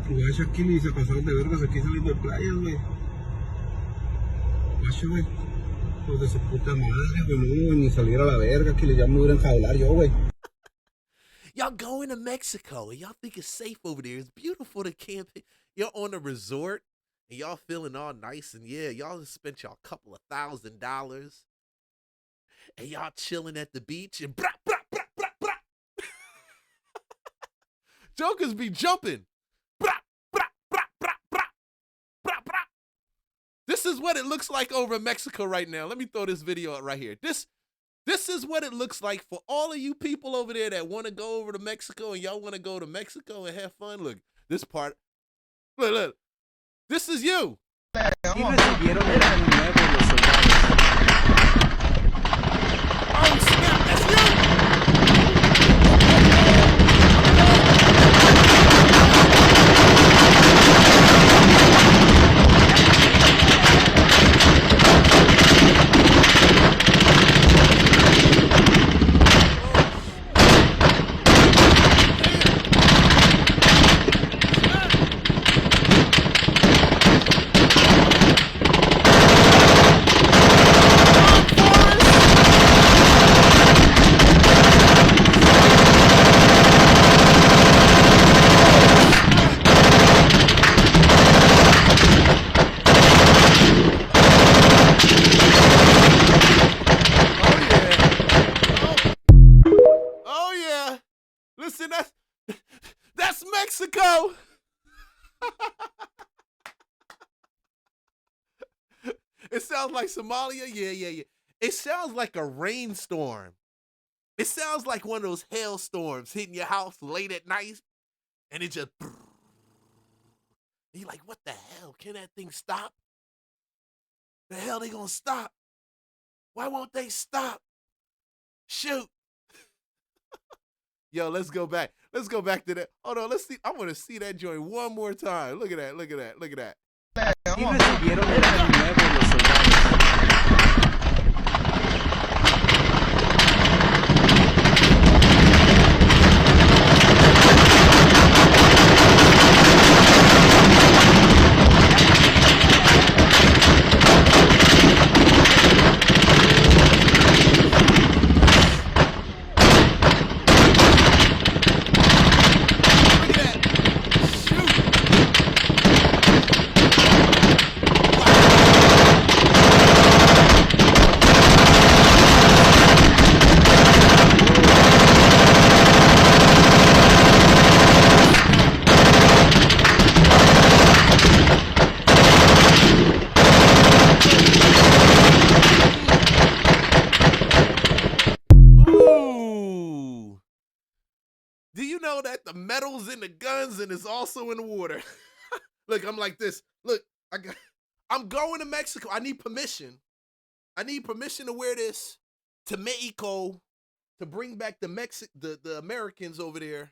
Guacha, aquí ni se pasaron de vergas aquí saliendo de playas, güey. Guacha, güey. Pues de su puta madre, güey. No, ni salir a la verga, que ya me hubieran enjaular yo, güey. Y'all going to Mexico and y'all think it's safe over there. It's beautiful to camp. Y'all on a resort and y'all feeling all nice and yeah, y'all spent y'all couple of $1,000 and y'all chilling at the beach and brah, brah, brah, brah, brah. Jokers be jumping. Brah, brah, brah, brah, brah, brah, brah. This is what it looks like over in Mexico right now. Let me throw this video up right here. This is what it looks like for all of you people over there that want to go over to Mexico and y'all want to go to Mexico and have fun. Look, this part. Look. This is you. Oh, snap, that's you. Listen, that's Mexico. It sounds like Somalia. Yeah. It sounds like a rainstorm. It sounds like one of those hailstorms hitting your house late at night, and it just. And you're like, what the hell? Can that thing stop? The hell they gonna stop? Why won't they stop? Shoot. Yo, let's go back. Let's go back to that. Hold on, let's see. I want to see that joint one more time. Look at that. Look at that. Look at that. Do you know that the metal's in the guns and it's also in the water? Look, I'm like this. Look, I'm going to Mexico. I need permission. I need permission to wear this to Mexico to bring back the Americans over there.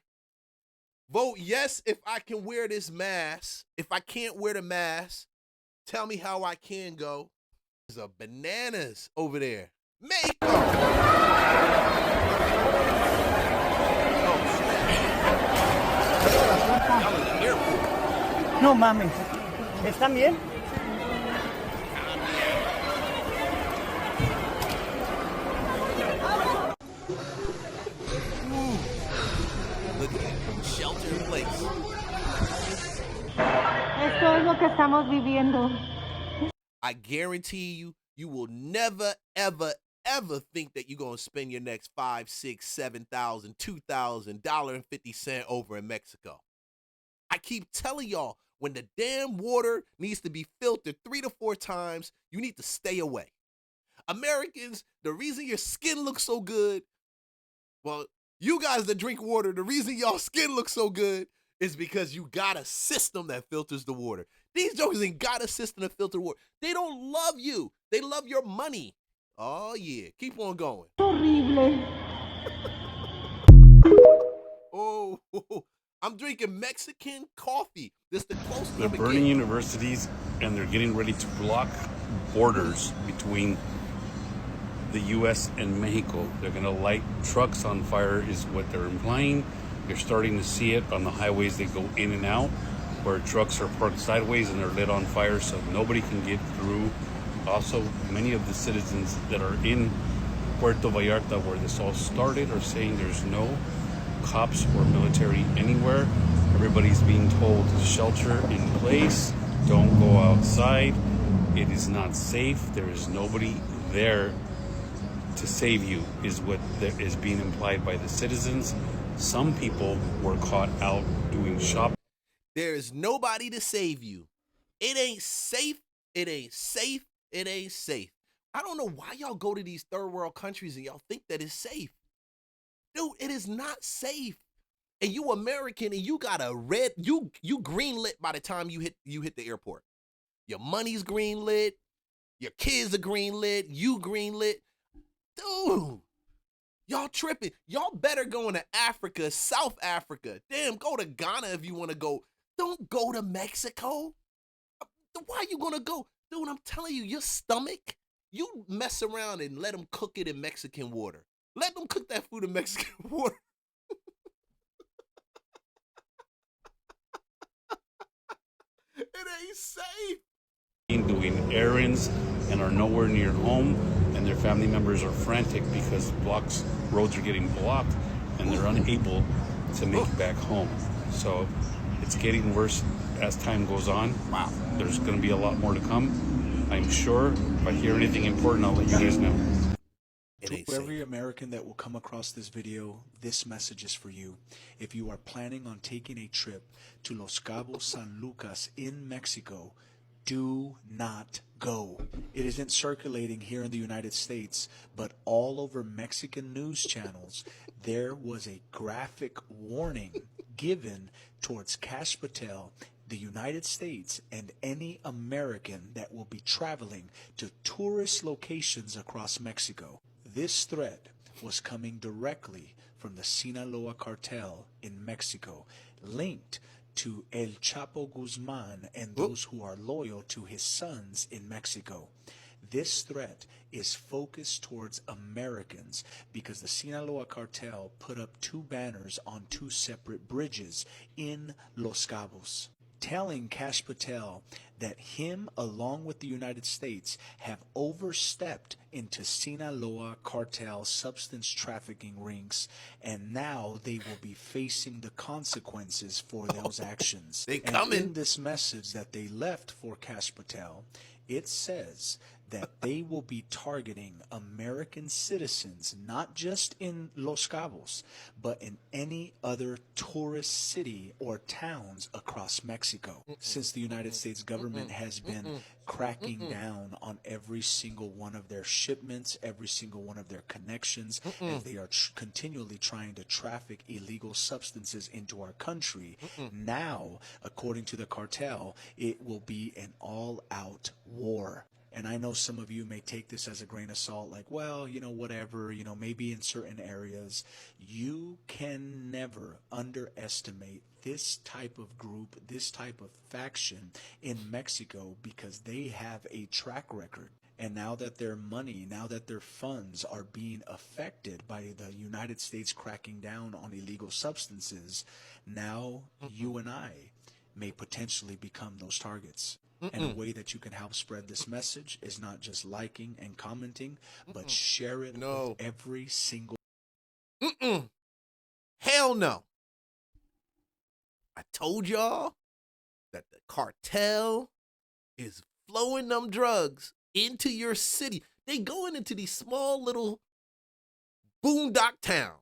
Vote yes if I can wear this mask. If I can't wear the mask, tell me how I can go. There's a bananas over there. Mexico! No mames. ¿Están bien? Look at that. Shelter in place. Esto es lo que estamos viviendo. I guarantee you, you will never, ever, ever think that you're gonna spend your next $5,000, $6,000, $7,000, $2,000, $1.50 over in Mexico. I keep telling y'all, when the damn water needs to be filtered 3 to 4 times, you need to stay away. Americans, the reason your skin looks so good, well, you guys that drink water, the reason y'all skin looks so good is because you got a system that filters the water. These jokers ain't got a system to filter water. They don't love you. They love your money. Oh, yeah. Keep on going. Horrible. Oh, I'm drinking Mexican coffee. This the closest They're I'm gonna burning get. universities, and they're getting ready to block borders between the U.S. and Mexico. They're going to light trucks on fire is what they're implying. You're starting to see it on the highways that go in and out, where trucks are parked sideways and they're lit on fire so nobody can get through. Also, many of the citizens that are in Puerto Vallarta, where this all started, are saying there's no cops or military anywhere. Everybody's being told to shelter in place, don't go outside. It is not safe. There is nobody there to save you, is what is being implied by the citizens. Some people were caught out doing shopping. There is nobody to save you. It ain't safe. It ain't safe. It ain't safe. I don't know why y'all go to these third world countries and y'all think that it's safe. Dude, it is not safe. And you American and you got a red, you green lit by the time you hit the airport. Your money's green lit, your kids are green lit, you green lit. Dude, y'all tripping. Y'all better go into Africa, South Africa. Damn, go to Ghana if you want to go. Don't go to Mexico. Why you gonna go? Dude, I'm telling you, your stomach, you mess around and let them cook it in Mexican water. Let them cook that food in Mexican water. It ain't safe. Doing errands and are nowhere near home, and their family members are frantic because roads are getting blocked and they're unable to make it back home. So it's getting worse as time goes on. Wow. There's going to be a lot more to come, I'm sure. If I hear anything important, I'll let you guys know. It ain't To safe. every American that will come across this video, this message is for you. If you are planning on taking a trip to Los Cabos San Lucas in Mexico, do not go. It isn't circulating here in the United States, but all over Mexican news channels, there was a graphic warning given towards Cash Patel, the United States, and any American that will be traveling to tourist locations across Mexico. This threat was coming directly from the Sinaloa cartel in Mexico, linked to El Chapo Guzman and those who are loyal to his sons in Mexico. This threat is focused towards Americans because the Sinaloa cartel put up 2 banners on 2 separate bridges in Los Cabos, telling Cash Patel that him, along with the United States, have overstepped into Sinaloa cartel substance trafficking rings, and now they will be facing the consequences for those actions. They And coming. in this message that they left for Cash Patel, it says that they will be targeting American citizens, not just in Los Cabos, but in any other tourist city or towns across Mexico. Since the United States government has been cracking down on every single one of their shipments, every single one of their connections, as they are continually trying to traffic illegal substances into our country, now, according to the cartel, it will be an all-out war. And I know some of you may take this as a grain of salt, like, well, whatever, maybe in certain areas. You can never underestimate this type of group, this type of faction in Mexico, because they have a track record. And now that their money, now that their funds are being affected by the United States cracking down on illegal substances, now you and I may potentially become those targets. And a way that you can help spread this message is not just liking and commenting, but share it with every single. Hell no. I told y'all that the cartel is flowing them drugs into your city. They going into these small little boondock towns.